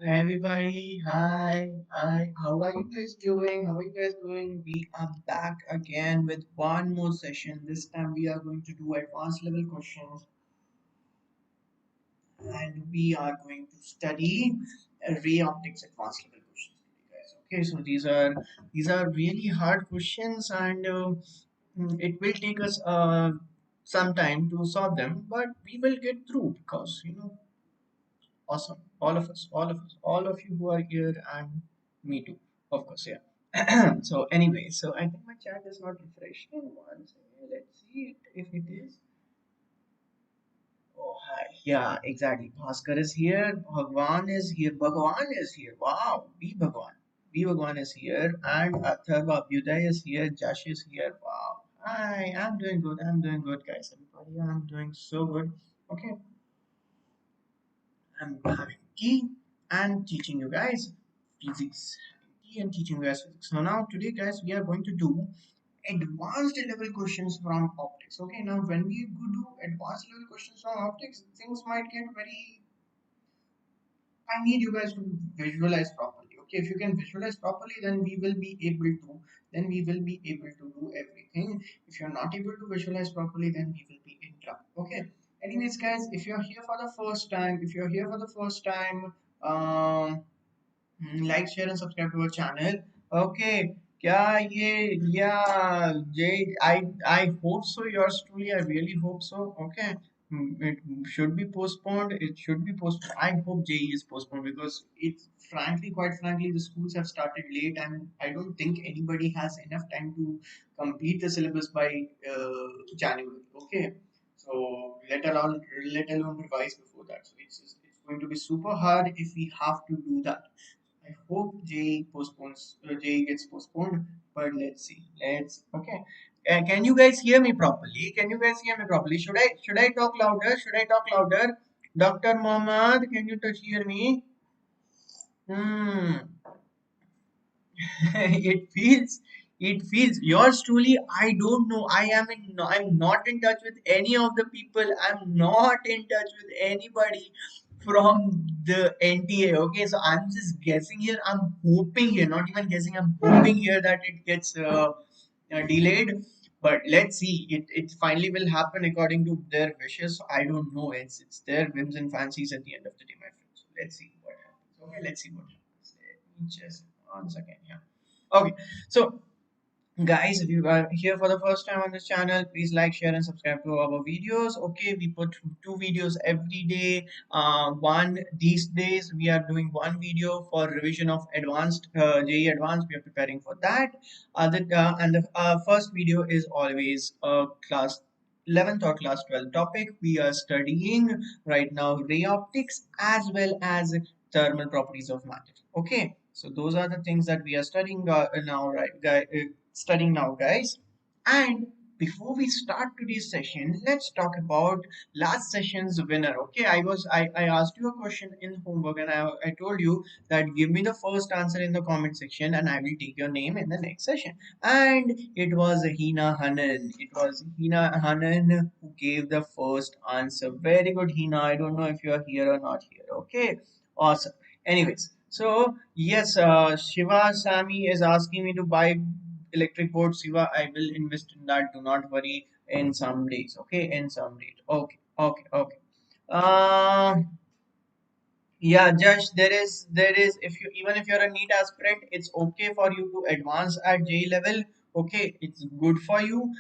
Everybody, hi, how are you guys doing? How are you guys doing? We are back again with one more session. This time we are going to do advanced level questions and we are going to study Ray Optics advanced level questions today, guys. Okay, so these are really hard questions and it will take us some time to solve them, but we will get through because awesome. All of you who are here, and me too, of course, yeah. So anyway, so I think my chat is not refreshing. One second, let's see if it is. Oh hi, yeah, exactly. Bhaskar is here. Bhagwan is here. Bhagwan is here. Wow, B Bhagwan. B Bhagwan is here, and Atharva Abhyuday is here. Jash is here. Wow. Hi, I'm doing good. I'm doing good, guys. Everybody, I'm doing so good. Okay, I'm having tea and teaching you guys physics. Tea and teaching you guys physics. So now today, guys, we are going to do advanced level questions from optics. Okay, now when we do advanced level questions from optics, things might get very. I need you guys to visualize properly. Okay, if you can visualize properly, then we will be able to. Then we will be able to do everything. If you're not able to visualize properly, then we will be in trouble. Okay. Anyways, guys, if you're here for the first time, like, share and subscribe to our channel. Okay. क्या ये yeah Jay, I hope so. Yours truly, I really hope so. Okay. It should be postponed. It should be postponed. I hope JEE is postponed because it's quite frankly, the schools have started late, and I don't think anybody has enough time to complete the syllabus by January. Okay, so let alone revise before that. So it's going to be super hard if we have to do that. I hope JEE gets postponed, but let's see. Let's okay. Can you guys hear me properly? Can you guys hear me properly? Should I talk louder? Should I talk louder? Dr. Mohammed, can you touch hear me? Hmm. it feels yours truly. I don't know. I'm not in touch with any of the people. I'm not in touch with anybody from the NTA. Okay, so I'm just guessing here. I'm hoping here, not even guessing, I'm hoping here that it gets delayed. But let's see. It finally will happen according to their wishes. I don't know. It's their whims and fancies at the end of the day, my friends. So let's see what happens. Okay, let's see what happens. Let me just once again. Yeah. Okay, so guys, if you are here for the first time on this channel, please like, share, and subscribe to our videos. Okay, we put two videos every day. One these days we are doing one video for revision of advanced JEE Advanced. We are preparing for that. And the first video is always class 11th or class 12 topic. We are studying right now ray optics as well as thermal properties of matter. Okay, so those are the things that we are studying now, right, guys? Studying now, guys. And before we start today's session, let's talk about last session's winner. Okay, I asked you a question in homework, and I told you that give me the first answer in the comment section and I will take your name in the next session. And it was Hina Hanan. It was Hina Hanan who gave the first answer. Very good, Hina. I don't know if you are here or not here. Okay, awesome. Anyways, so yes, Shiva Sami is asking me to buy electric board. Siva, I will invest in that. Do not worry. In some days, okay. In some days, okay, okay, okay. Uh, yeah, Josh. There is. If you even if you're a NEET aspirant, it's okay for you to advance at JEE level. Okay, it's good for you.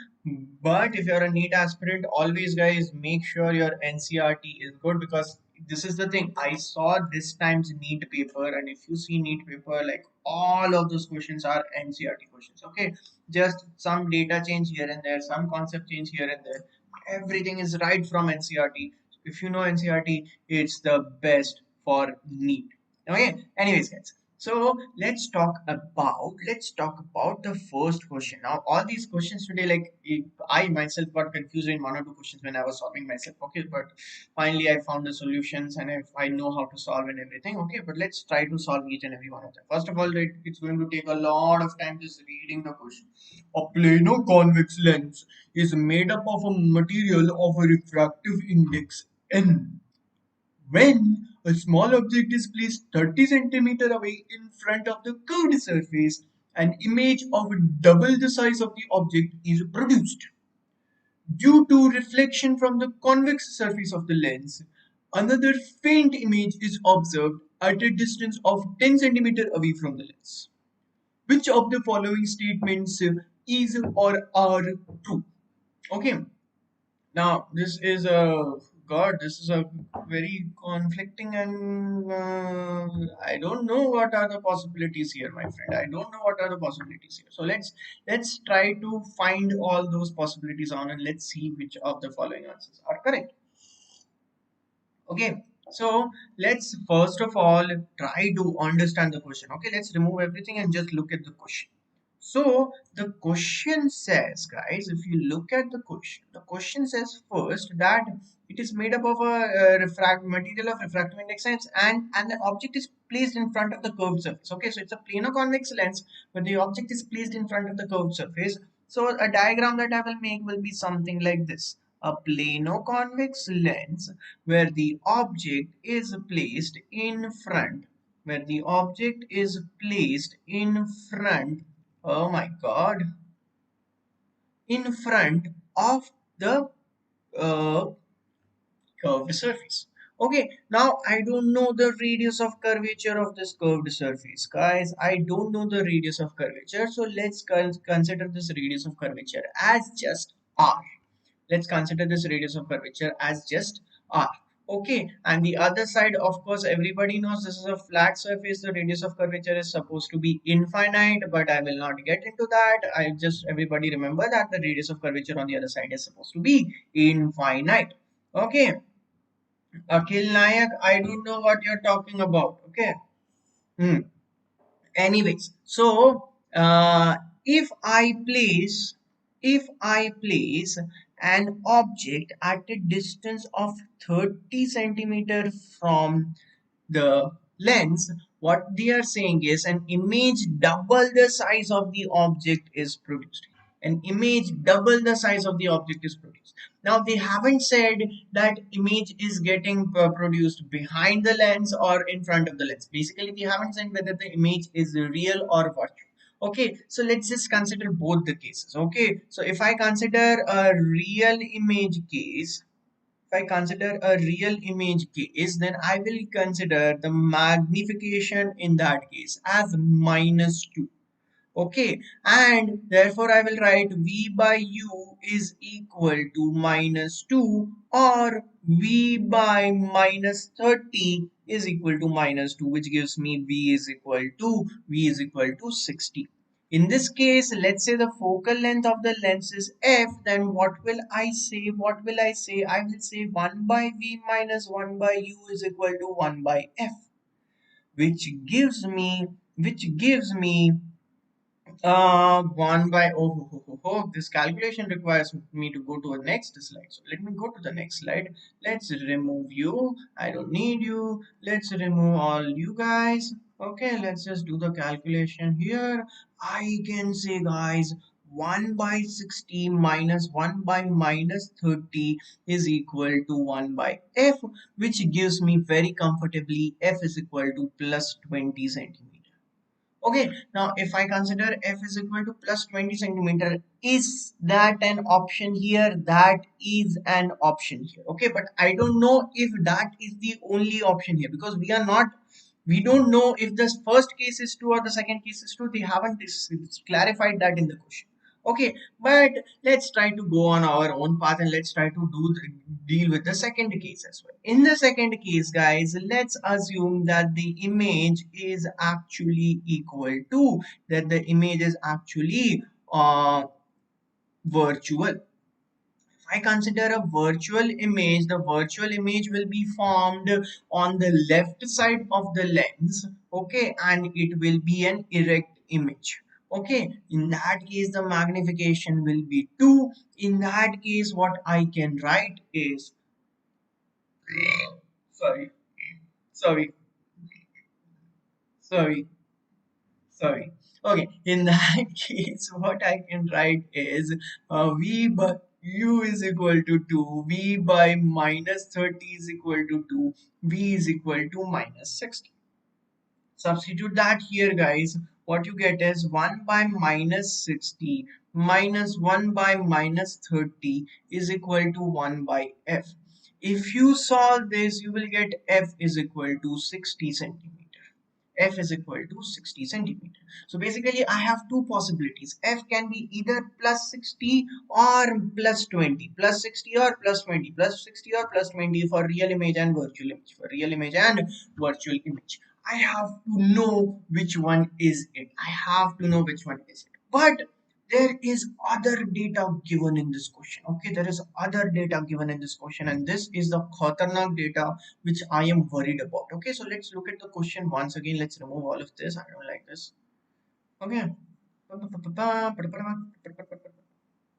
But if you're a NEET aspirant, always guys make sure your NCRT is good because this is the thing. I saw this time's NEET paper, and if you see NEET paper, like all of those questions are NCRT questions. Okay, just some data change here and there, some concept change here and there. Everything is right from NCRT. If you know NCRT, it's the best for NEET. Okay. Anyways, guys. So let's talk about the first question. Now, all these questions today, like I myself got confused in one or two questions when I was solving myself. Okay, but finally I found the solutions and if I know how to solve and everything. Okay, but let's try to solve each and every one of them. First of all, it's going to take a lot of time just reading the question. A plano-convex lens is made up of a material of a refractive index n, When a small object is placed 30 centimeter away in front of the curved surface, an image of double the size of the object is produced. Due to reflection from the convex surface of the lens, another faint image is observed at a distance of 10 centimeter away from the lens. Which of the following statements is or are true? Okay, now this is a god. This is a very conflicting, and I don't know what are the possibilities here, my friend. I don't know what are the possibilities here. So let's try to find all those possibilities on, and let's see which of the following answers are correct. Okay, so let's first of all try to understand the question. Okay, let's remove everything and just look at the question. So the question says, guys, if you look at the question says first that it is made up of a refract material of refractive index and the object is placed in front of the curved surface. Okay, so it's a plano-convex lens, but the object is placed in front of the curved surface. So a diagram that I will make will be something like this: a plano-convex lens where the object is placed in front, where the object is placed in front, oh my god, in front of the uh, curved surface. Okay, now I don't know the radius of curvature of this curved surface, guys. I don't know the radius of curvature, so let's consider this radius of curvature as just r. Let's consider this radius of curvature as just r. Okay, and the other side, of course, everybody knows this is a flat surface. The radius of curvature is supposed to be infinite, but I will not get into that. I just, everybody remember that the radius of curvature on the other side is supposed to be infinite. Okay, Akhil Nayak, I don't know what you're talking about. Okay. Hmm. Anyways, so if I place an object at a distance of 30 centimeter from the lens, what they are saying is an image double the size of the object is produced. An image double the size of the object is produced. Now they haven't said that image is getting produced behind the lens or in front of the lens. Basically they haven't said whether the image is real or virtual. Okay, so let's just consider both the cases. Okay, so if I consider a real image case, if I consider a real image case, then I will consider the magnification in that case as -2. Okay, and therefore I will write V by U is equal to -2, or V by -30 is equal to -2, which gives me V is equal to 60. In this case, let's say the focal length of the lens is f, then what will I say? What will I say? I will say 1 by V minus 1 by U is equal to 1 by f, which gives me, which gives me 1 by, this calculation requires me to go to a next slide. So let me go to the next slide. Let's remove you. I don't need you. Let's remove all you guys. Okay, let's just do the calculation here. I can say, guys, 1 by 60 minus 1 by -30 is equal to 1 by f, which gives me very comfortably f is equal to plus 20 centimeters. Okay, now if I consider f is equal to plus 20 centimeter, is that an option here? That is an option here. Okay, but I don't know if that is the only option here, because we don't know if the first case is true or the second case is true. They haven't clarified that in the question. Okay, but let's try to go on our own path and let's try to deal with the second case as well. In the second case, guys, let's assume that the image is actually equal to, that the image is actually virtual. If I consider a virtual image, the virtual image will be formed on the left side of the lens, okay, and it will be an erect image. Okay, in that case the magnification will be 2. In that case what I can write is, sorry, sorry, sorry, sorry. Okay, in that case what I can write is v by U is equal to 2, V by minus 30 is equal to 2, V is equal to minus 60. Substitute that here, guys. What you get is 1 by minus 60 minus 1 by minus 30 is equal to 1 by F. If you solve this, you will get F is equal to 60 centimeter. F is equal to 60 centimeter. So basically I have two possibilities. F can be either plus 60 or plus 20. Plus 60 or plus 20. Plus 60 or plus 20 for real image and virtual image. For real image and virtual image. I have to know which one is it. I have to know which one is it. But there is other data given in this question. Okay, there is other data given in this question, and this is the khatarnak data which I am worried about. Okay, so let's look at the question once again. Let's remove all of this. I don't like this. Okay.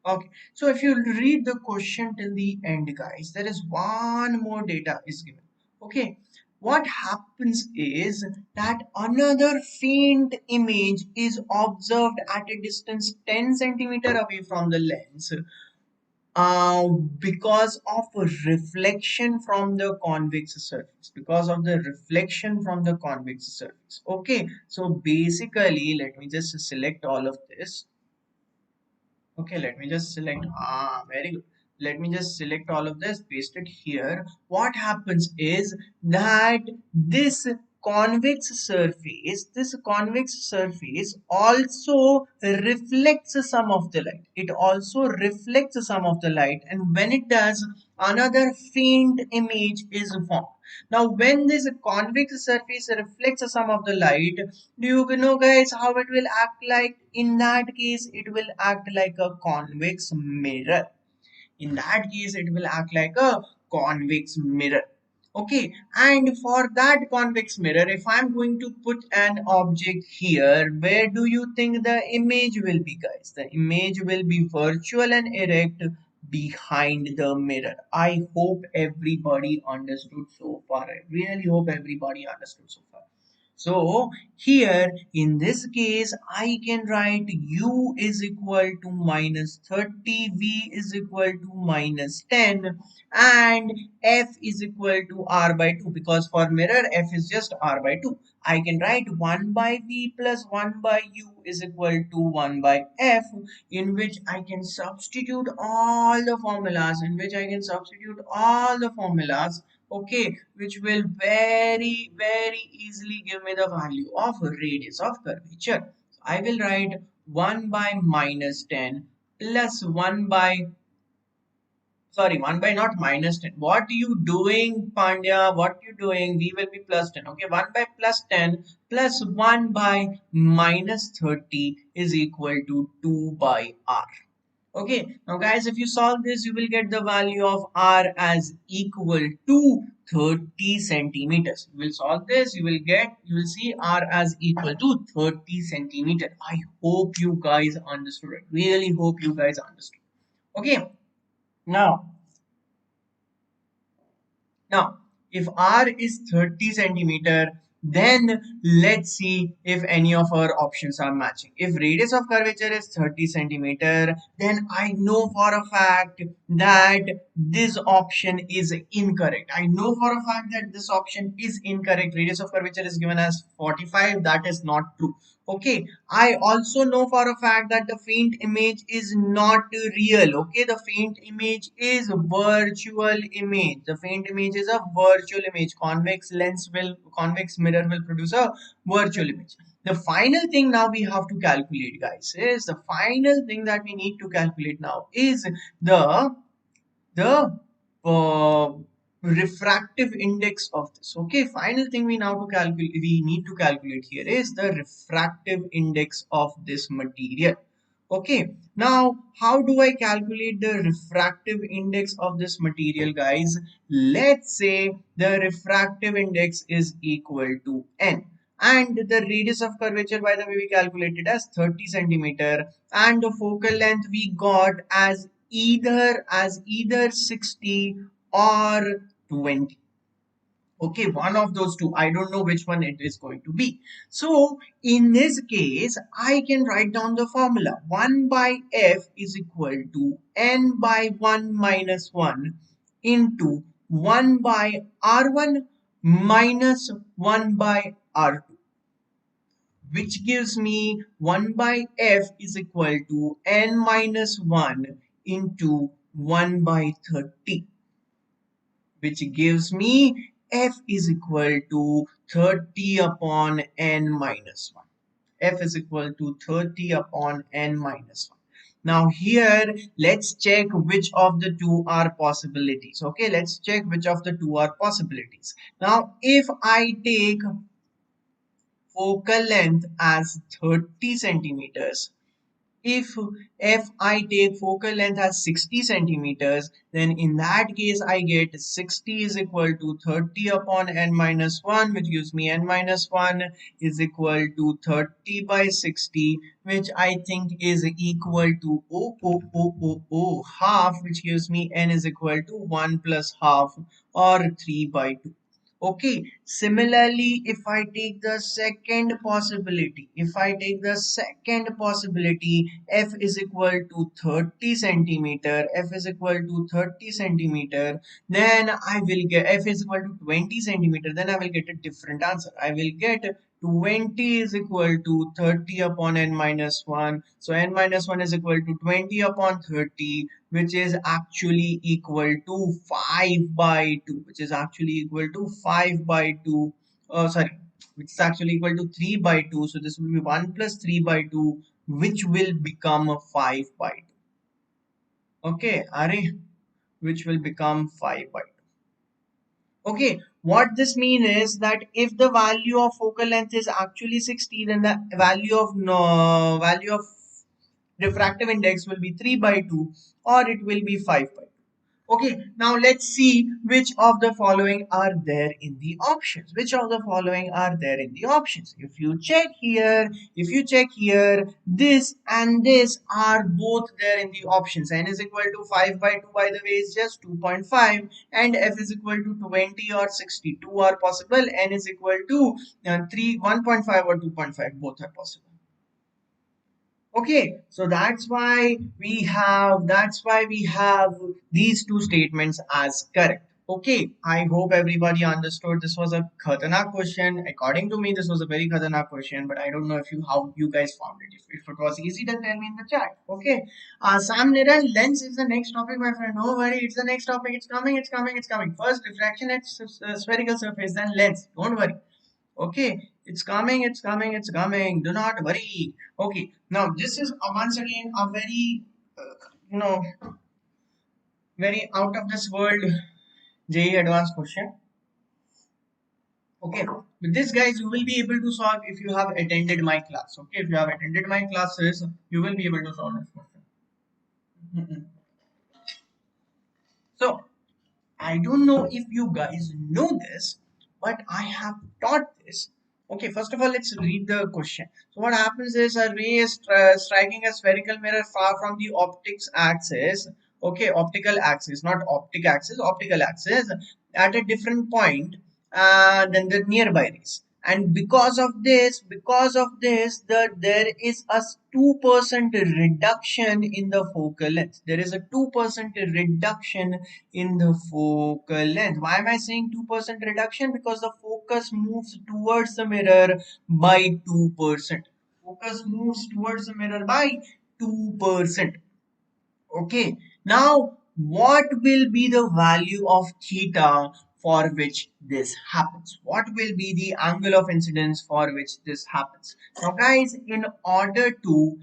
Okay, so if you read the question till the end, guys, there is one more data is given. Okay, what happens is that another faint image is observed at a distance 10 centimeter away from the lens because of a reflection from the convex surface, because of the reflection from the convex surface. Okay, so basically let me just select all of this. Okay, let me just select, very good. Let me just select all of this, paste it here. What happens is that this convex surface also reflects some of the light. It also reflects some of the light, and when it does, another faint image is formed. Now, when this convex surface reflects some of the light, do you know, guys, how it will act like? In that case, it will act like a convex mirror. In that case, it will act like a convex mirror. Okay, and for that convex mirror, if I'm going to put an object here, where do you think the image will be, guys? The image will be virtual and erect behind the mirror. I hope everybody understood so far. I really hope everybody understood so far. So here in this case, I can write U is equal to minus 30, V is equal to minus 10, and F is equal to R by 2, because for mirror F is just R by 2. I can write 1 by V plus 1 by U is equal to 1 by F, in which I can substitute all the formulas, okay, which will very easily give me the value of radius of curvature. I will write 1 by minus 10 plus 1 by, sorry, 1 by not minus 10. What are you doing, Pandya? What you doing? We will be plus 10. Okay, 1 by plus 10 plus 1 by minus 30 is equal to 2 by R. Okay, now guys, if you solve this, you will get the value of R as equal to 30 centimeters. You will solve this, you will see R as equal to 30 centimeter. I hope you guys understood it. Really hope you guys understood. Okay, now now, if R is 30 centimeter, then let's see if any of our options are matching. If radius of curvature is 30 centimeter, then I know for a fact that this option is incorrect. I know for a fact that this option is incorrect. Radius of curvature is given as 45. That is not true. Okay, I also know for a fact that the faint image is not real. Okay, the faint image is virtual image. The faint image is a virtual image. Convex mirror will produce a virtual image. The final thing now we have to calculate, guys, is the final thing that we need to calculate now is the refractive index of this. Okay, final thing we need to calculate here is the refractive index of this material. Okay, now how do I calculate the refractive index of this material, guys? Let's say the refractive index is equal to n, and the radius of curvature, by the way, we calculated as 30 centimeter, and the focal length we got as either 60 or 20. Okay, one of those two. I don't know which one it is going to be. So in this case, I can write down the formula. 1 by f is equal to n by 1 minus 1 into 1 by r1 minus 1 by r2, which gives me 1 by f is equal to n minus 1 into 1 by 30, which gives me f is equal to 30 upon n minus 1. F is equal to 30 upon n minus 1. Now here, let's check which of the two are possibilities. Okay, let's check which of the two are possibilities. Now, if I take focal length as 30 centimeters, if I take focal length as 60 centimeters, then in that case I get 60 is equal to 30 upon n minus 1, which gives me n minus 1 is equal to 30 by 60, which I think is equal to half, which gives me n is equal to 1 plus half, or 3 by 2. Okay, similarly, if I take the second possibility, f is equal to 30 centimeter, then I will get f is equal to 20 centimeter, then I will get a different answer. I will get 20 is equal to 30 upon n minus 1. So n minus 1 is equal to 20 upon 30, which is actually equal to 5 by 2, which is actually equal to 5 by 2. Sorry, which is actually equal to 3 by 2. So this will be 1 plus 3 by 2, which will become 5 by 2. Okay, Are, which will become 5 by 2. Okay, what this means is that if the value of focal length is actually 60, then the value of no value of refractive index will be 3 by 2, or it will be 5 by 2. Okay, now let's see which of the following are there in the options. If you check here, this and this are both there in the options. N is equal to 5 by 2, by the way, is just 2.5, and F is equal to 20 or 62 are possible. N is equal to 1.5 or 2.5, both are possible. Okay, so that's why we have these two statements as correct. Okay, I hope everybody understood. This was a khatanak question. According to me, this was a very khatanak question, but I don't know if you how you guys found it. If it was easy, then tell me in the chat. Okay, Sam Niran, lens is the next topic, my friend. No worry, it's the next topic. It's coming. First refraction at spherical surface, then lens. Don't worry. Okay, it's coming. Do not worry. Okay, now this is once again a very, you know, very out of this world JEE advanced question. Okay, with this, guys, you will be able to solve if you have attended my class. Okay, if you have attended my classes, you will be able to solve this question. Mhm. So, I don't know if you guys know this, but I have taught this. Okay, first of all, let's read the question. So what happens is a ray is striking a spherical mirror far from the optics axis. Okay, optical axis, not optic axis, optical axis, at a different point than the nearby rays. And there is a 2% reduction in the focal length. There is a 2% reduction in the focal length. Why am I saying 2% reduction? Because the focus moves towards the mirror by 2%. Focus moves towards the mirror by 2%. Okay, now what will be the value of theta for which this happens? What will be the angle of incidence for which this happens? Now, guys, in order to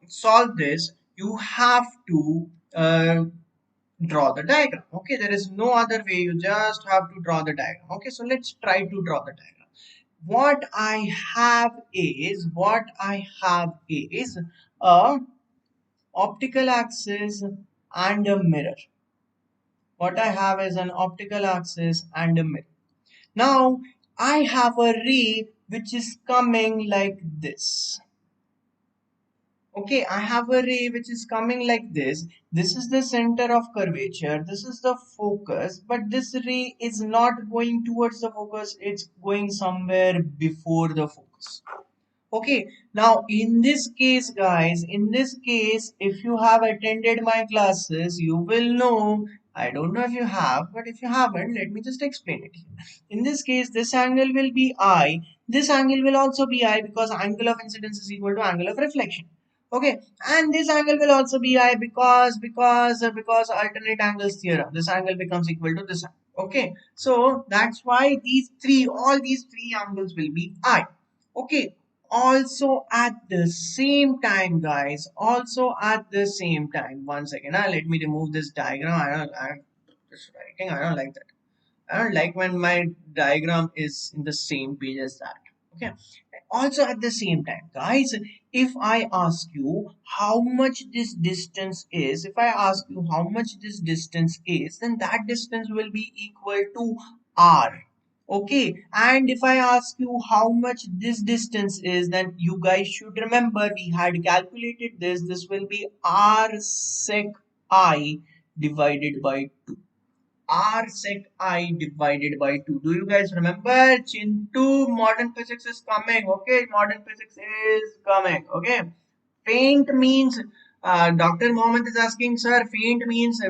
solve this, you have to draw the diagram. Okay, there is no other way. You just have to draw the diagram. Okay, so let's try to draw the diagram. What I have is a optical axis and a mirror. What I have is an optical axis and a mirror. Now I have a ray which is coming like this. Okay, I have a ray which is coming like this. This is the center of curvature. This is the focus, but this ray is not going towards the focus. It's going somewhere before the focus. Okay, now in this case, guys, in this case, if you have attended my classes, you will know. I don't know if you have, but if you haven't, let me just explain it here. In this case, this angle will be I. This angle will also be I because angle of incidence is equal to angle of reflection. Okay, and this angle will also be I because alternate angles theorem. This angle becomes equal to this angle. Okay, so that's why all these three angles will be I. Okay, also at the same time, guys, also at the same time, one second, let me remove this diagram. I'm just writing, I don't like that. I don't like when my diagram is in the same page as that. Okay, also at the same time, guys, if I ask you how much this distance is, if I ask you how much this distance is, then that distance will be equal to r. Okay, and if I ask you how much this distance is, then you guys should remember we had calculated this will be r sec I divided by 2. R sec I divided by 2. Do you guys remember? Chintu, modern physics is coming. Okay, modern physics is coming. Okay, faint means Dr. Mohammed is asking, sir, faint means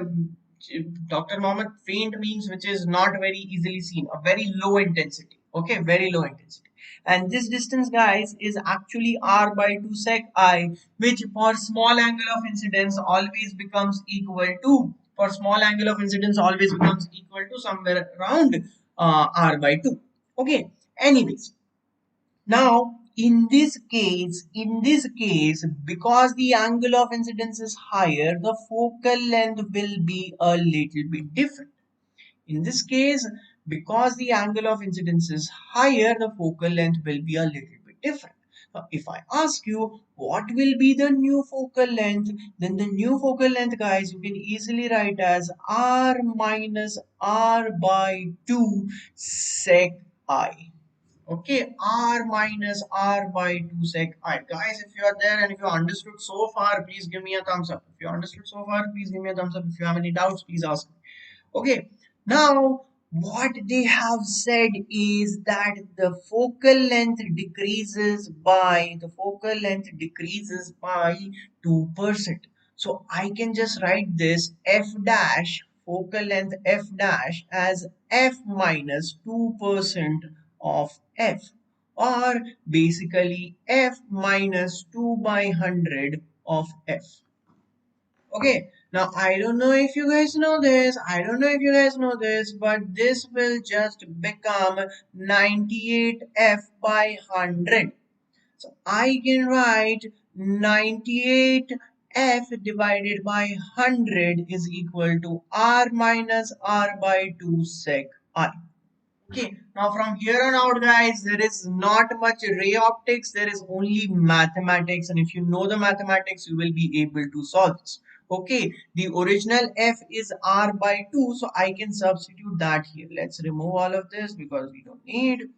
Dr. Mohammed, faint means which is not very easily seen, a very low intensity. Okay, very low intensity. And this distance, guys, is actually r by 2 sec I, which for small angle of incidence always becomes equal to, for small angle of incidence always becomes equal to somewhere around r by 2. Okay, anyways, now, in this case, because the angle of incidence is higher, the focal length will be a little bit different. In this case, because the angle of incidence is higher, the focal length will be a little bit different. Now, if I ask you what will be the new focal length, then the new focal length, guys, you can easily write as r minus r by 2 sec I. Okay, r minus r by 2 sec I. Guys, if you are there and if you understood so far, please give me a thumbs up. If you understood so far, please give me a thumbs up. If you have any doubts, please ask me. Okay, now what they have said is that the focal length decreases by 2%. So I can just write this f dash, focal length f dash, as f minus 2% of f, or basically f minus 2 by 100 of f. Okay, now I don't know if you guys know this, but this will just become 98f by 100. So I can write 98f divided by 100 is equal to r minus r by 2 sec I. Okay, now from here on out, guys, there is not much ray optics, there is only mathematics, and if you know the mathematics, you will be able to solve this. Okay, the original f is r by 2, so I can substitute that here. Let's remove all of this because we don't need.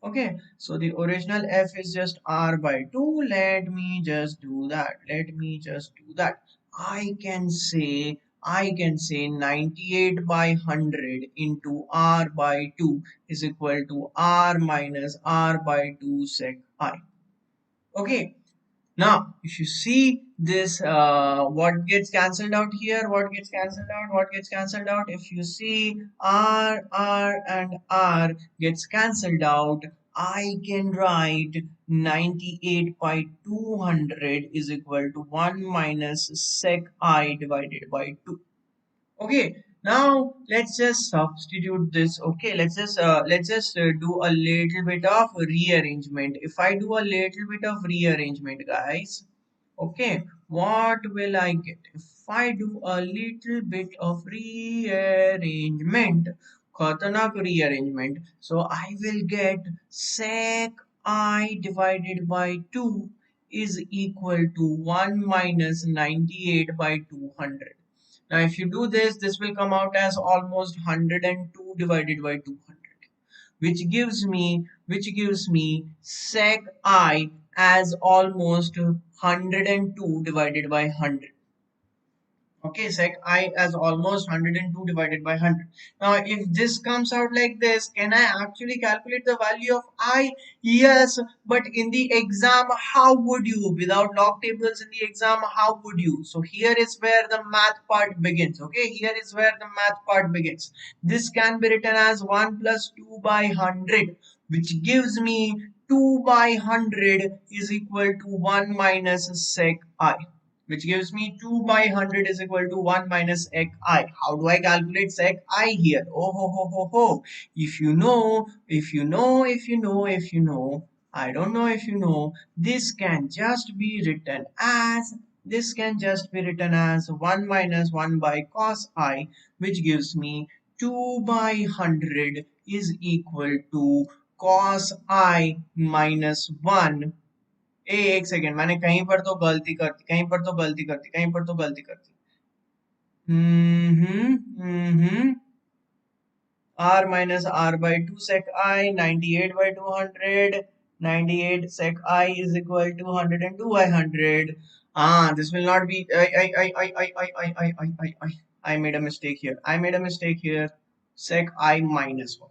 Okay, so the original f is just r by 2. Let me just do that. I can say 98 by 100 into r by 2 is equal to r minus r by 2 sec I. Okay, now, if you see this, what gets cancelled out here? What gets cancelled out? What gets cancelled out? If you see R, and R gets cancelled out, I can write 98 by 200 is equal to 1 minus sec I divided by 2. Okay, now let's just substitute this. Okay, let's just do a little bit of rearrangement. If I do a little bit of rearrangement, guys, okay, what will I get? If I do a little bit of rearrangement, khatanak rearrangement, so I will get sec I divided by 2 is equal to 1 minus 98 by 200. Now, if you do this, this will come out as almost 102 divided by 200, which gives me sec I as almost 102 divided by 100. Okay, sec I as almost 102 divided by 100. Now, if this comes out like this, can I actually calculate the value of I? Yes, but in the exam, how would you? Without log tables in the exam, how would you? So here is where the math part begins. Okay, here is where the math part begins. This can be written as 1 plus 2 by 100, which gives me 2 by 100 is equal to 1 minus sec I, which gives me 2 by 100 is equal to 1 minus sec I. How do I calculate sec I here? Oh ho ho ho ho. If you know, I don't know if you know, this can just be written as 1 minus 1 by cos I, which gives me 2 by 100 is equal to cos I minus 1। एक second, मैंने कहीं पर तो गलती करती, कहीं पर तो गलती करती, कहीं पर तो गलती करती। हम्म r minus r by 2 sec I, 98 by 200, 98 sec I is equal to 102 by 100. This will not be, I made a mistake here, sec I minus 1.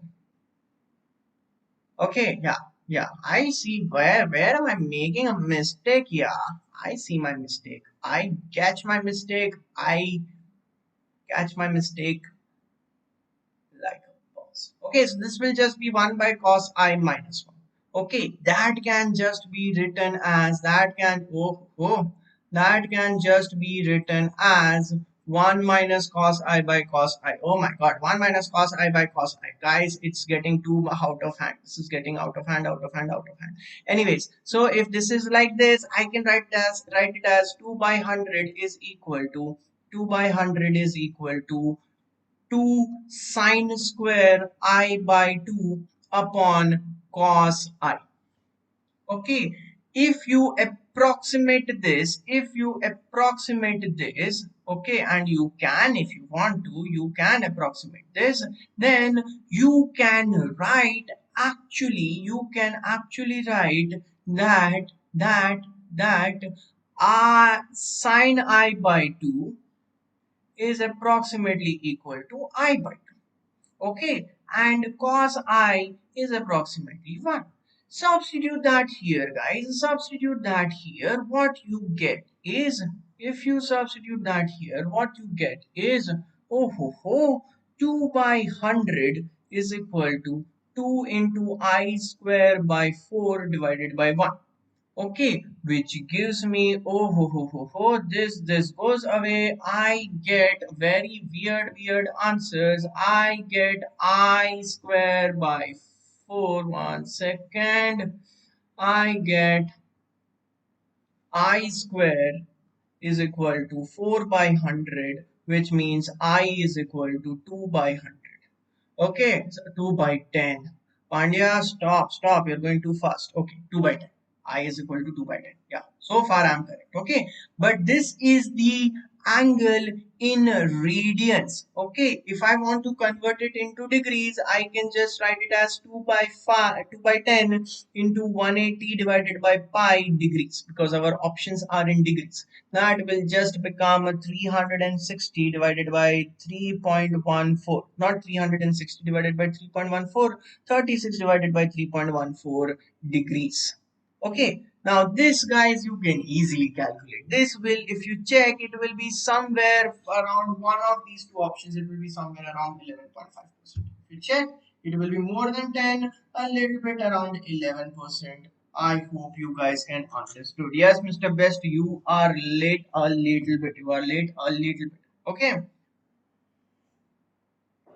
Okay, yeah, I see where am I making a mistake? Yeah, I see my mistake. I catch my mistake. I catch my mistake like a boss. Okay, so this will just be 1 by cos I minus 1. Okay, that can just be written as, that can just be written as 1 minus cos I by cos I. Oh my god, 1 minus cos I by cos I. Guys, it's getting too out of hand. This is getting out of hand, out of hand, out of hand. Anyways, so if this is like this, I can write it as 2 by 100 is equal to 2 by 100 is equal to 2 sine square I by 2 upon cos I. Okay, if you approximate this, okay, and you can, if you want to, you can approximate this, then you can actually write that sine I by 2 is approximately equal to I by 2. Okay, and cos I is approximately 1. Substitute that here, guys. Substitute that here. What you get is, if you substitute that here, what you get is, oh ho ho, 2 by 100 is equal to 2 into I square by 4 divided by 1. Okay, which gives me, oh ho ho ho ho, this goes away. I get very weird answers. I get I square by 4, 1 second. I get I square is equal to 4 by 100, which means I is equal to 2 by 100. Okay, so 2 by 10. Pandya, stop. You're going too fast. Okay, 2 by 10. I is equal to 2 by 10. Yeah, so far I'm correct. Okay, but this is the angle in radians. Okay, if I want to convert it into degrees, I can just write it as 2 by 5, 2 by 10 into 180 divided by pi degrees, because our options are in degrees. That will just become 360 divided by 3.14, not 360 divided by 3.14, 36 divided by 3.14 degrees. Okay, now this, guys, you can easily calculate. This will, if you check, it will be somewhere around one of these two options. It will be somewhere around 11.5%. If you check, it will be more than 10, a little bit around 11%. I hope you guys can understood. Yes, Mr. Best, you are late a little bit. You are late a little bit. Okay.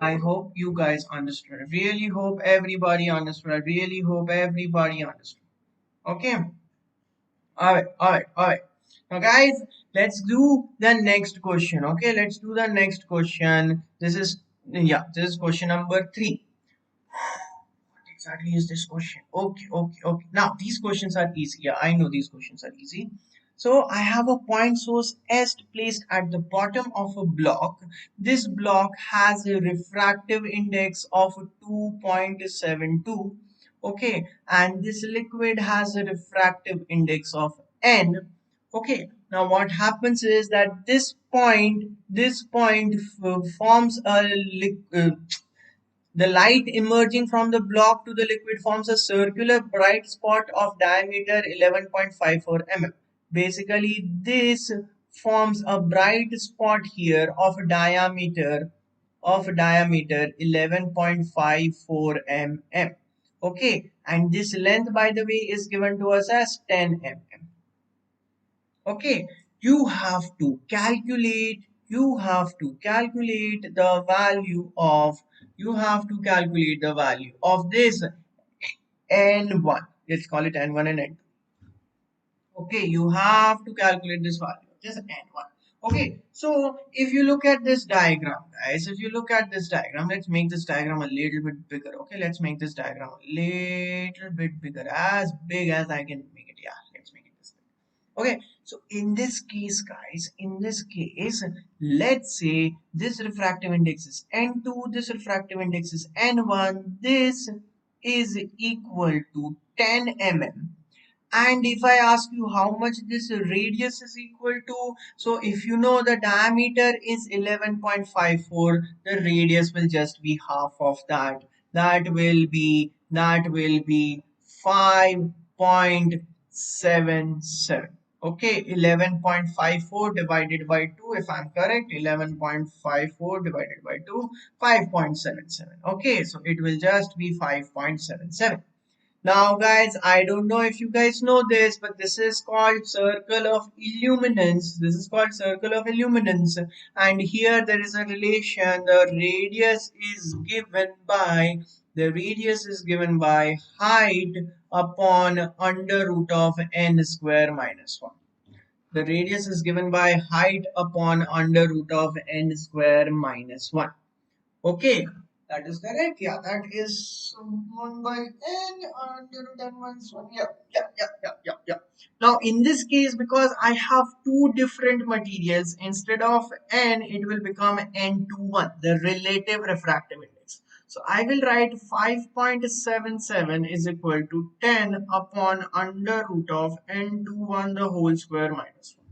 I hope you guys understood. I really hope everybody understood. I really hope everybody understood. Okay. All right. Now, guys, let's do the next question. Okay, let's do the next question. This is question number 3. What exactly is this question? Okay. Now, these questions are easy. Yeah, I know these questions are easy. So, I have a point source S placed at the bottom of a block. This block has a refractive index of 2.72. Okay, and this liquid has a refractive index of n. Okay, now what happens is that this point forms a the light emerging from the block to the liquid forms a circular bright spot of diameter 11.54 mm. Basically, this forms a bright spot here of diameter 11.54 mm. Okay, and this length, by the way, is given to us as 10 mm. Okay, you have to calculate the value of this n1. Let's call it n1 and n2. Okay, you have to calculate this value, just n1. Okay, so if you look at this diagram, guys, if you look at this diagram, let's make this diagram a little bit bigger. Okay, let's make this diagram a little bit bigger, as big as I can make it. Yeah, let's make it this big. Okay, so in this case, guys, let's say this refractive index is n2, this refractive index is n1, this is equal to 10 mm. And if I ask you how much this radius is equal to, so if you know the diameter is 11.54, the radius will just be half of that. That will be 5.77. Okay, 11.54 divided by 2, if I'm correct, 11.54 divided by 2, 5.77. Okay, so it will just be 5.77. Now, guys, I don't know if you guys know this, but this is called circle of illuminance. This is called circle of illuminance. And here there is a relation. The radius is given by height upon under root of n square minus 1. The radius is given by height upon under root of n square minus 1. Okay, that is correct. Yeah, that is 1 by n under root n minus 1. Yeah, yeah, yeah, yeah, yeah, yeah. Now, in this case, because I have two different materials, instead of n, it will become n21, the relative refractive index. So, I will write 5.77 is equal to 10 upon under root of n21 the whole square minus 1.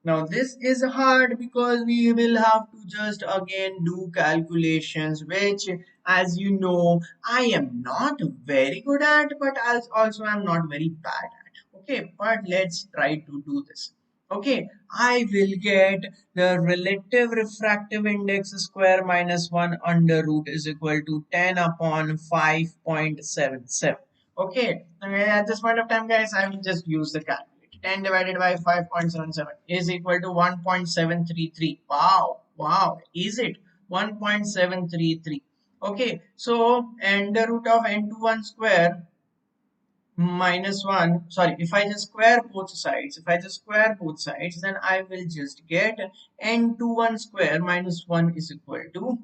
Now this is hard because we will have to just again do calculations, which, as you know, I am not very good at, but as also I'm not very bad at. Okay, but let's try to do this. Okay, I will get the relative refractive index square minus 1 under root is equal to 10 upon 5.77. Okay, at this point of time, guys, I will just use the calculator. 10 divided by 5.77 is equal to 1.733. Wow, wow, is it 1.733? Okay, so under root of n21 square minus 1, sorry, if I just square both sides, then I will just get n21 square minus 1 is equal to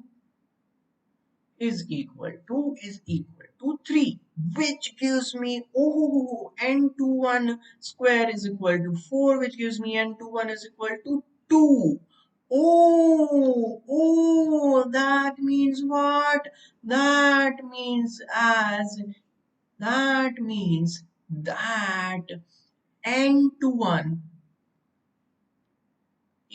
3, which gives me n21 square is equal to 4, which gives me n21 is equal to 2. That means what? That means that n21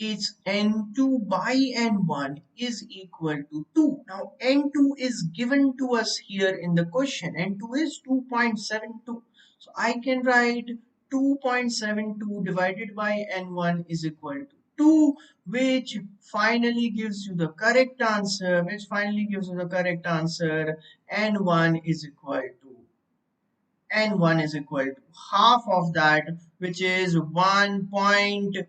is n2 by n1 is equal to 2. Now n2 is given to us here in the question. N2 is 2.72. So I can write 2.72 divided by n1 is equal to 2, which finally gives you the correct answer. N1 is equal to half of that, which is 1.86.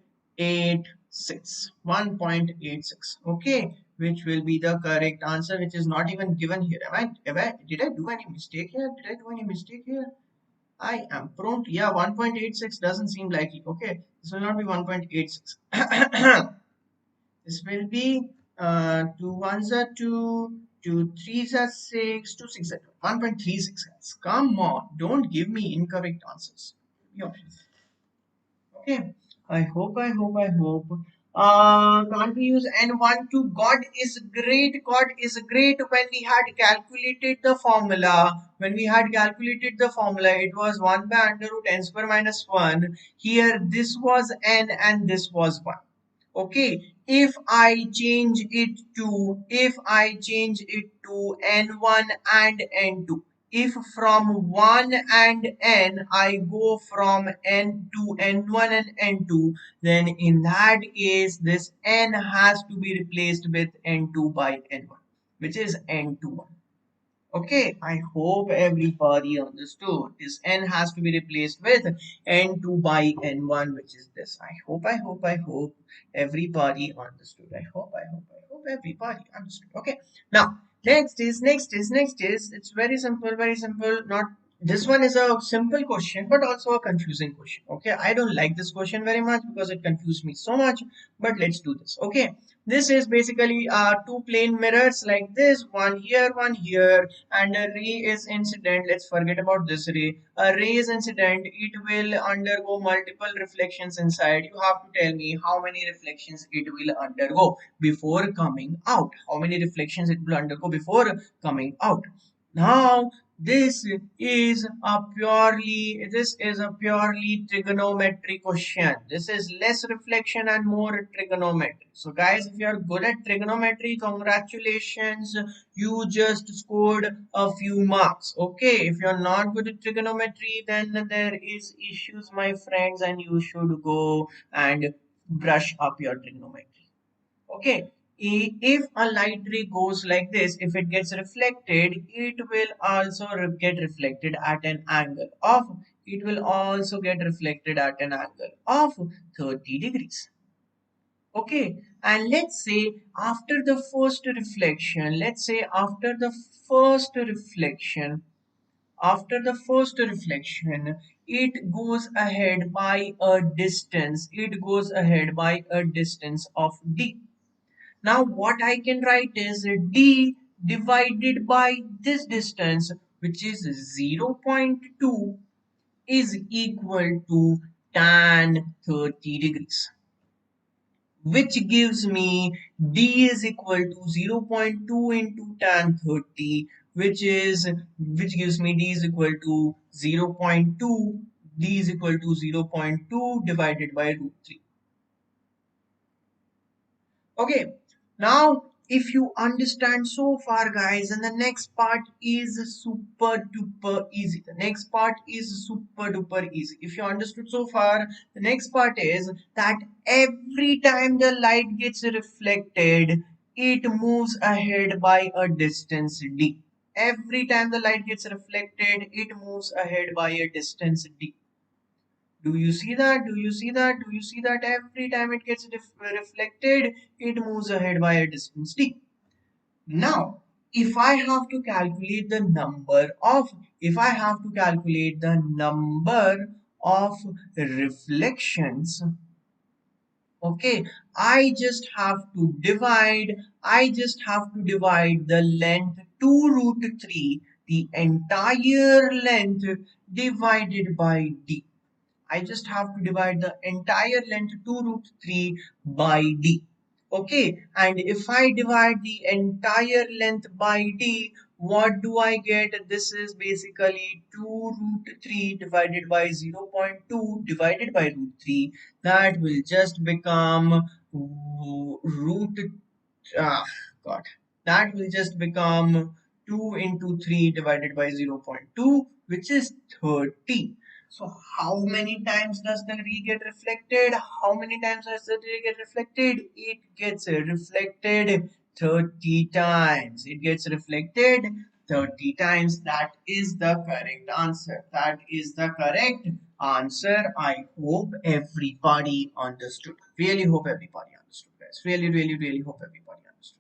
Okay, which will be the correct answer, which is not even given here. Did I do any mistake here? I am prone to, yeah, 1.86 doesn't seem likely. Okay, this will not be 1.86. This will be 2 ones are 2, 2 threes are 6, 2 6 are 2. 1.36, guys. Come on, don't give me incorrect answers. Yeah. Okay, I hope Can't we use n1 to God is great, God is great. When we had calculated the formula, it was 1 by under root n square minus 1. Here this was n and this was 1. Okay, if I change it to n1 and n2, if from 1 and n I go from n to n1 and n2, then in that case this n has to be replaced with n2 by n1, which is n21. Okay, I hope everybody understood. This n has to be replaced with n2 by n1, which is this. I hope everybody understood. I hope everybody understood. Okay, now it's very simple. Not this one is a simple question, but also a confusing question. Okay, I don't like this question very much because it confused me so much. But let's do this. Okay, this is basically two plane mirrors like this, one here, and a ray is incident. Let's forget about this ray. A ray is incident. It will undergo multiple reflections inside. You have to tell me how many reflections it will undergo before coming out. How many reflections it will undergo before coming out. Now this is a purely trigonometry question. This is less reflection and more trigonometry. So guys, if you are good at trigonometry, congratulations, you just scored a few marks. Okay, if you're not good at trigonometry, then there is issues, my friends, and you should go and brush up your trigonometry. Okay, if a light ray goes like this, if it gets reflected, it will also get reflected at an angle of, it will also get reflected at an angle of 30 degrees. Okay, and let's say after the first reflection, after the first reflection, it goes ahead by a distance, of d. Now what I can write is d divided by this distance, which is 0.2, is equal to tan 30 degrees, which gives me d is equal to 0.2 into tan 30, which gives me d is equal to 0.2, divided by root 3. Okay, now if you understand so far, guys, and the next part is super duper easy. If you understood so far, the next part is that every time the light gets reflected, it moves ahead by a distance d. Every time the light gets reflected, it moves ahead by a distance d. Do you see that? Every time it gets reflected, it moves ahead by a distance d. Now, if I have to calculate the number of, reflections, okay, I just have to divide the length 2 root 3, the entire length divided by d. I just have to divide the entire length 2 root 3 by d. Okay, and if I divide the entire length by d, what do I get? This is basically 2 root 3 divided by 0.2 divided by root 3. That will just become root, ah, God, that will just become 2 into 3 divided by 0.2, which is 30. So how many times does the ray get reflected? It gets reflected 30 times. That is the correct answer. I hope everybody understood. Really hope everybody understood, guys. Really hope everybody understood.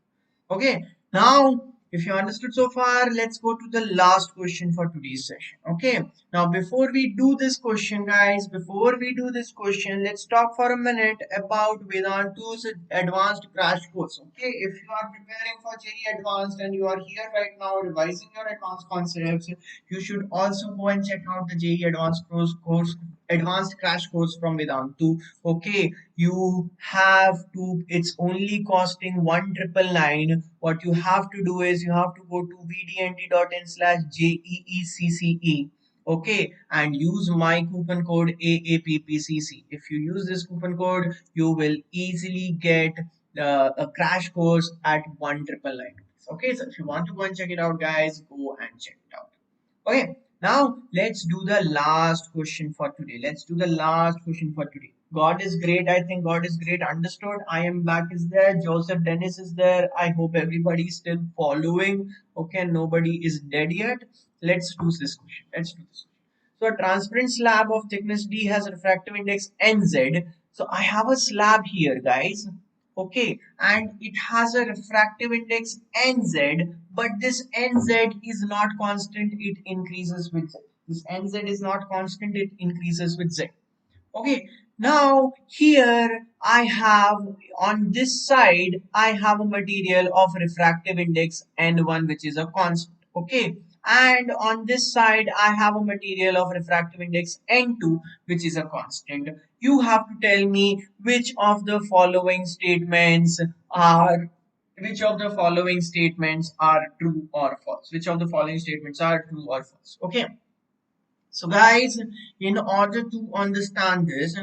Okay, now if you understood so far, let's go to the last question for today's session. Okay, now before we do this question, guys, let's talk for a minute about Vedantu's advanced crash course. Okay, if you are preparing for JEE Advanced and you are here right now revising your advanced concepts, you should also go and check out the JEE Advanced course advanced crash course from Vedantu. Okay, you have to, it's only costing 1999. What you have to do is you have to go to vdnt.in/JEECCE. Okay, and use my coupon code AAPPCC. If you use this coupon code, you will easily get a crash course at 1999. Okay, so if you want to go and check it out, guys, go and check it out. Okay, now let's do the last question for today. Let's do the last question for today. God is great. I think God is great. Understood. I am back is there. Joseph Dennis is there. I hope everybody is still following. Okay, nobody is dead yet. Let's do this question. Let's do this. So a transparent slab of thickness D has a refractive index NZ. So I have a slab here, guys. Okay, and it has a refractive index NZ, but this NZ is not constant, it increases with Z. This NZ is not constant, it increases with Z. Okay, now here I have on this side I have a material of refractive index N1 which is a constant. Okay, and on this side I have a material of refractive index N2 which is a constant. You have to tell me which of the following statements are true or false. Which of the following statements are true or false? Okay. So guys, in order to understand this, you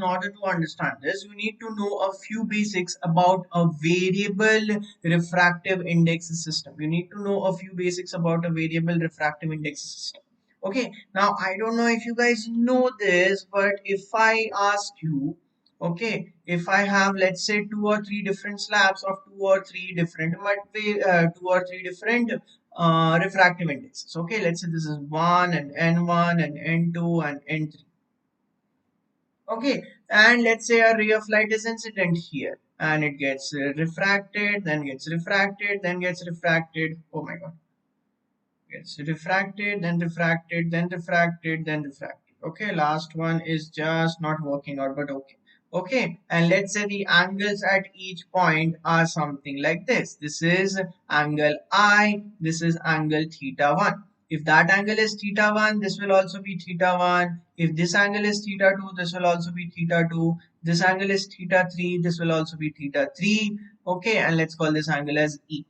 need to know a few basics about a variable refractive index system. You need to know a few basics about a variable refractive index system. Okay, now I don't know if you guys know this, but if I ask you, okay, if I have, let's say, two or three different slabs of two or three different refractive indexes. Okay, let's say this is 1 and N1 and N2 and N3. Okay, and let's say a ray of light is incident here and it gets refracted, then gets refracted, then gets refracted. Oh my god. Gets refracted, then refracted, then refracted, then refracted. Okay, last one is just not working out, but okay. Okay, and let's say the angles at each point are something like this. This is angle I, this is angle theta 1. If that angle is theta 1, this will also be theta 1. If this angle is theta 2, this will also be theta 2. This angle is theta 3, this will also be theta 3. Okay, and let's call this angle as E.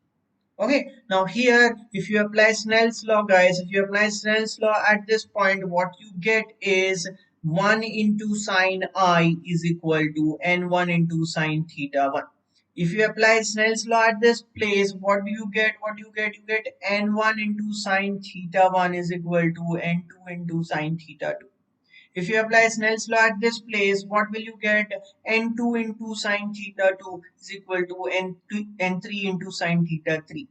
Okay, now here, if you apply Snell's law, guys, if you apply Snell's law at this point, what you get is 1 into sine I is equal to N1 into sine theta 1. If you apply Snell's law at this place, what do you get? You get N1 into sine theta 1 is equal to N2 into sine theta 2. If you apply Snell's law at this place, what will you get? N2 into sine theta 2 is equal to N3 into sine theta 3.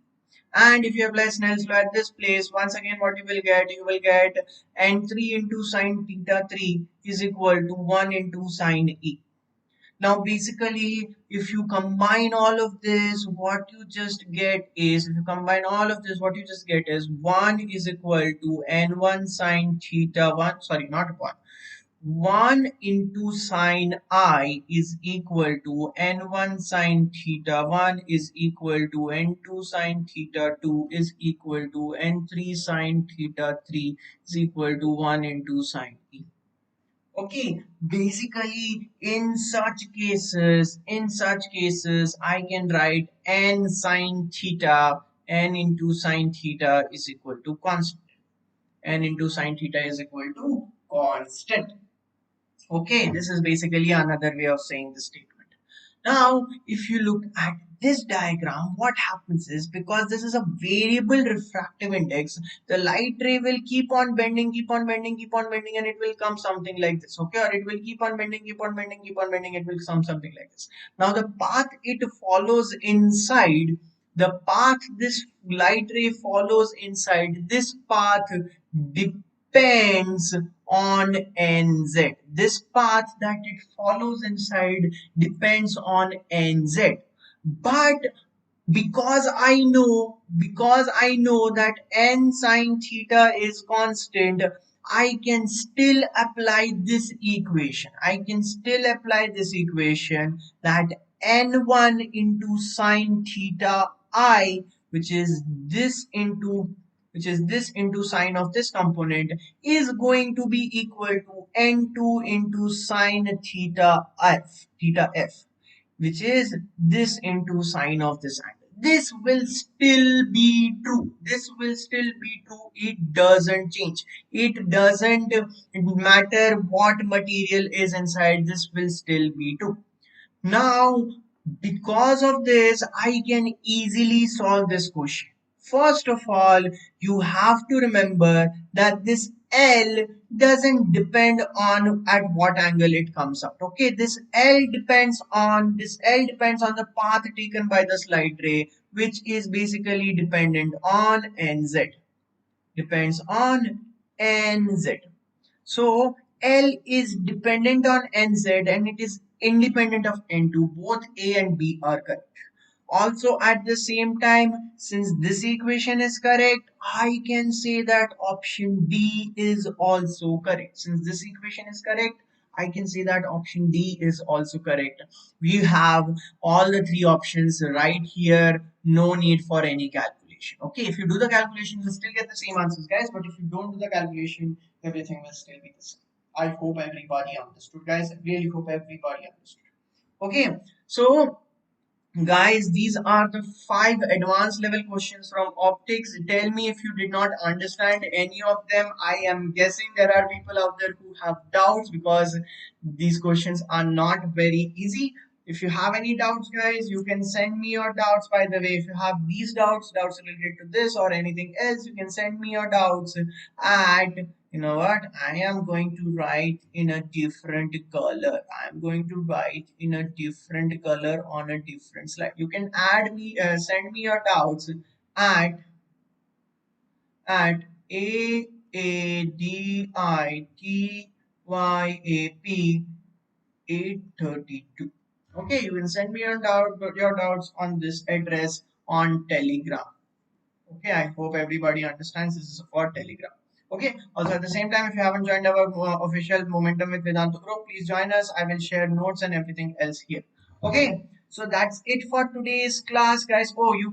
And if you apply Snell's law at this place, once again what you will get? You will get N3 into sine theta 3 is equal to 1 into sine E. Now basically, if you combine all of this, what you just get is, 1 is equal to N1 sine theta 1, sorry, not 1. 1 into sine I is equal to N1 sine theta 1 is equal to N2 sine theta 2 is equal to N3 sine theta 3 is equal to 1 into sine E. Okay, basically in such cases, I can write N sine theta, N into sine theta is equal to constant. N into sine theta is equal to constant. Okay, this is basically another way of saying the statement. Now, if you look at this diagram, what happens is, because this is a variable refractive index, the light ray will keep on bending, and it will come something like this. Okay, or it will keep on bending, it will come something like this. Now, the path it follows inside, the path this light ray follows inside, this path depends on NZ. This path that it follows inside depends on NZ. But because I know that N sine theta is constant, I can still apply this equation. That N1 into sine theta I, which is this into which is this into sine of this component, is going to be equal to n2 into sine theta f, which is this into sine of this angle. This will still be true. This will still be true. It doesn't change. It doesn't matter what material is inside. This will still be true. Now, because of this, I can easily solve this question. First of all, you have to remember that this L doesn't depend on at what angle it comes out. Okay, this L depends on the path taken by the slide ray, which is basically dependent on NZ. Depends on NZ. So L is dependent on NZ and it is independent of N2. Both A and B are correct. Also at the same time, since this equation is correct, I can say that option D is also correct. Since this equation is correct, I can say that option D is also correct. We have all the three options right here. No need for any calculation. Okay, if you do the calculation, you still get the same answers, guys. But if you don't do the calculation, everything will still be the same. I hope everybody understood, guys. I really hope everybody understood. Okay, so guys, these are the 5 advanced level questions from optics. Tell me if you did not understand any of them. I am guessing there are people out there who have doubts because these questions are not very easy. If you have any doubts, guys, you can send me your doubts. By the way, if you have these doubts related to this or anything else, you can send me your doubts at, you know what, I am going to write in a different color. I'm going to write in a different color on a different slide. You can send me your doubts at AADITYAP 832. Okay, you can send me your doubts on this address on Telegram. Okay, I hope everybody understands this is for Telegram. Okay, also at the same time, if you haven't joined our official Momentum with Vedantu group, please join us. I will share notes and everything else here. Okay, so that's it for today's class, guys. Oh, you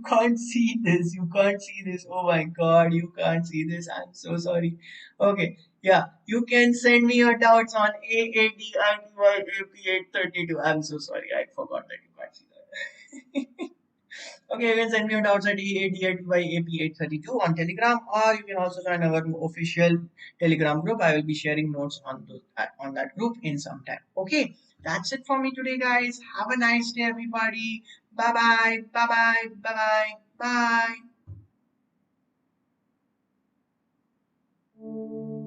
can't see this. You can't see this. Oh my God, you can't see this. I'm so sorry. Okay, yeah, you can send me your doubts on AADITYAP832. I'm so sorry. I forgot that you can't see that. Okay, you can send me your doubts at EADATYAP832 on Telegram, or you can also join our official Telegram group. I will be sharing notes on that group in some time. Okay, that's it for me today, guys. Have a nice day, everybody. Bye bye. Bye bye. Bye bye. Bye.